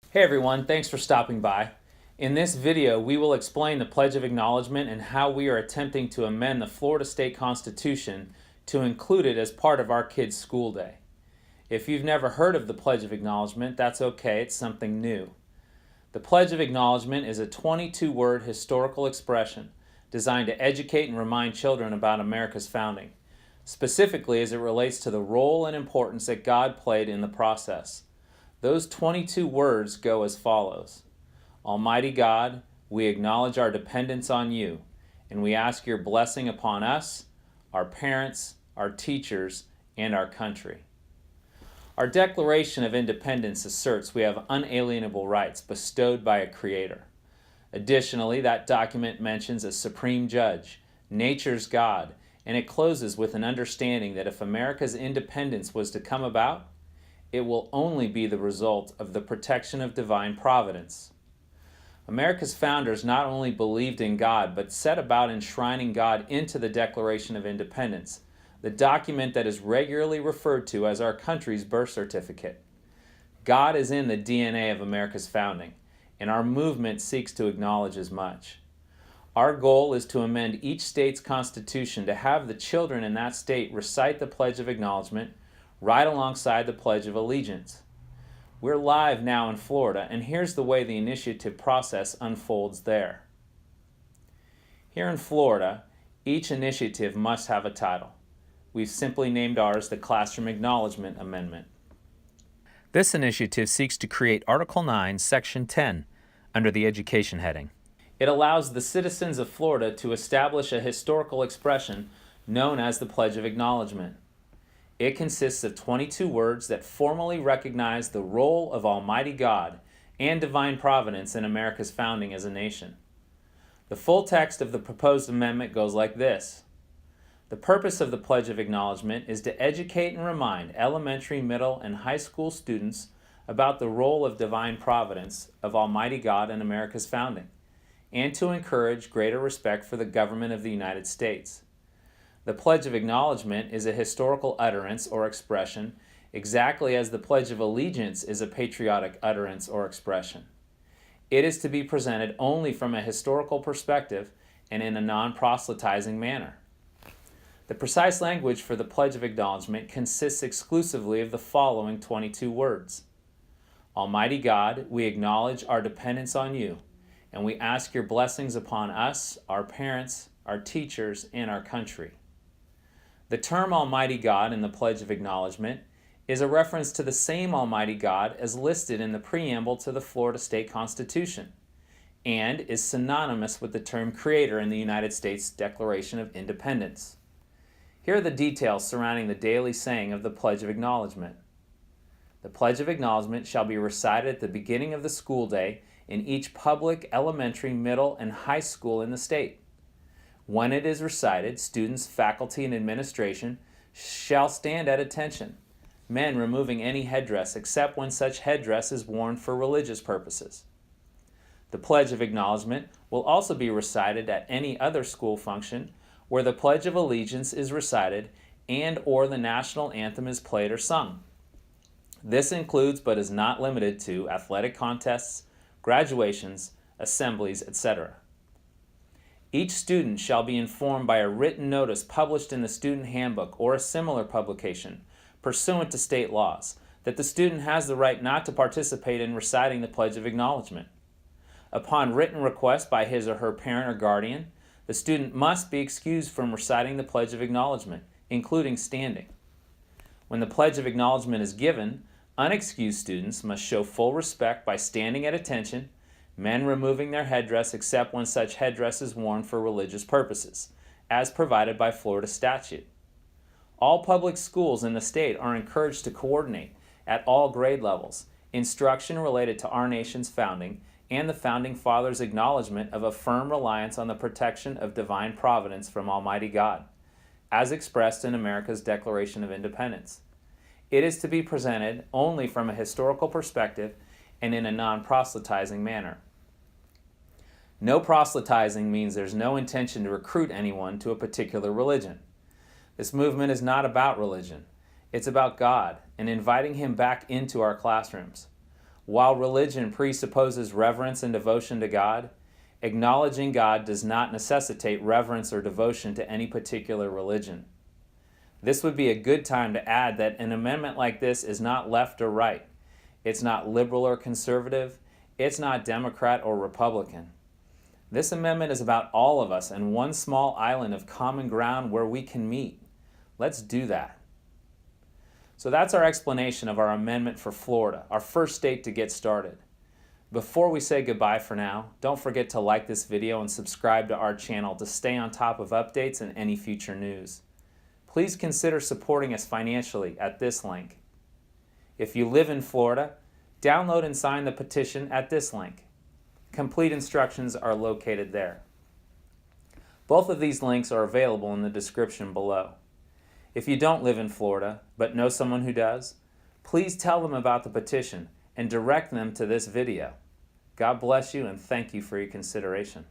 Hey everyone, thanks for stopping by. In this video, we will explain the Pledge of Acknowledgement and how we are attempting to amend the Florida State Constitution to include it as part of our kids' school day. If you've never heard of the Pledge of Acknowledgement, that's okay, it's something new. The Pledge of Acknowledgement is a 22-word historical expression designed to educate and remind children about America's founding, specifically as it relates to the role and importance that God played in the process. Those 22 words go as follows. Almighty God, we acknowledge our dependence on you, and we ask your blessing upon us, our parents, our teachers, and our country. Our Declaration of Independence asserts we have unalienable rights bestowed by a creator. Additionally, that document mentions a supreme judge, nature's God, and it closes with an understanding that if America's independence was to come about, it will only be the result of the protection of divine providence. America's founders not only believed in God, but set about enshrining God into the Declaration of Independence, the document that is regularly referred to as our country's birth certificate. God is in the DNA of America's founding, and our movement seeks to acknowledge as much. Our goal is to amend each state's constitution to have the children in that state recite the Pledge of Acknowledgement right alongside the Pledge of Allegiance. We're live now in Florida, and here's the way the initiative process unfolds there. Here in Florida, each initiative must have a title. We've simply named ours the Classroom Acknowledgement Amendment. This initiative seeks to create Article 9, Section 10, under the Education heading. It allows the citizens of Florida to establish a historical expression known as the Pledge of Acknowledgement. It consists of 22 words that formally recognize the role of Almighty God and divine providence in America's founding as a nation. The full text of the proposed amendment goes like this. The purpose of the Pledge of Acknowledgement is to educate and remind elementary, middle, and high school students about the role of divine providence of Almighty God in America's founding, and to encourage greater respect for the government of the United States. The Pledge of Acknowledgement is a historical utterance or expression, exactly as the Pledge of Allegiance is a patriotic utterance or expression. It is to be presented only from a historical perspective and in a non-proselytizing manner. The precise language for the Pledge of Acknowledgement consists exclusively of the following 22 words. Almighty God, we acknowledge our dependence on you, and we ask your blessings upon us, our parents, our teachers, and our country. The term Almighty God in the Pledge of Acknowledgement is a reference to the same Almighty God as listed in the preamble to the Florida State Constitution, and is synonymous with the term Creator in the United States Declaration of Independence. Here are the details surrounding the daily saying of the Pledge of Acknowledgement. The Pledge of Acknowledgement shall be recited at the beginning of the school day in each public, elementary, middle, and high school in the state. When it is recited, students, faculty, and administration shall stand at attention, men removing any headdress except when such headdress is worn for religious purposes. The Pledge of Acknowledgement will also be recited at any other school function where the Pledge of Allegiance is recited and or the national anthem is played or sung. This includes but is not limited to athletic contests, graduations, assemblies, etc. Each student shall be informed by a written notice published in the student handbook or a similar publication, pursuant to state laws, that the student has the right not to participate in reciting the Pledge of Acknowledgement. Upon written request by his or her parent or guardian, the student must be excused from reciting the Pledge of Acknowledgement, including standing. When the Pledge of Acknowledgement is given, unexcused students must show full respect by standing at attention, men removing their headdress except when such headdress is worn for religious purposes, as provided by Florida statute. All public schools in the state are encouraged to coordinate, at all grade levels, instruction related to our nation's founding and the Founding Fathers' acknowledgement of a firm reliance on the protection of divine providence from Almighty God, as expressed in America's Declaration of Independence. It is to be presented only from a historical perspective and in a non-proselytizing manner. No proselytizing means there's no intention to recruit anyone to a particular religion. This movement is not about religion. It's about God and inviting Him back into our classrooms. While religion presupposes reverence and devotion to God, acknowledging God does not necessitate reverence or devotion to any particular religion. This would be a good time to add that an amendment like this is not left or right. It's not liberal or conservative. It's not Democrat or Republican. This amendment is about all of us and one small island of common ground where we can meet. Let's do that. So that's our explanation of our amendment for Florida, our first state to get started. Before we say goodbye for now, don't forget to like this video and subscribe to our channel to stay on top of updates and any future news. Please consider supporting us financially at this link. If you live in Florida, download and sign the petition at this link. Complete instructions are located there. Both of these links are available in the description below. If you don't live in Florida, but know someone who does, please tell them about the petition and direct them to this video. God bless you and thank you for your consideration.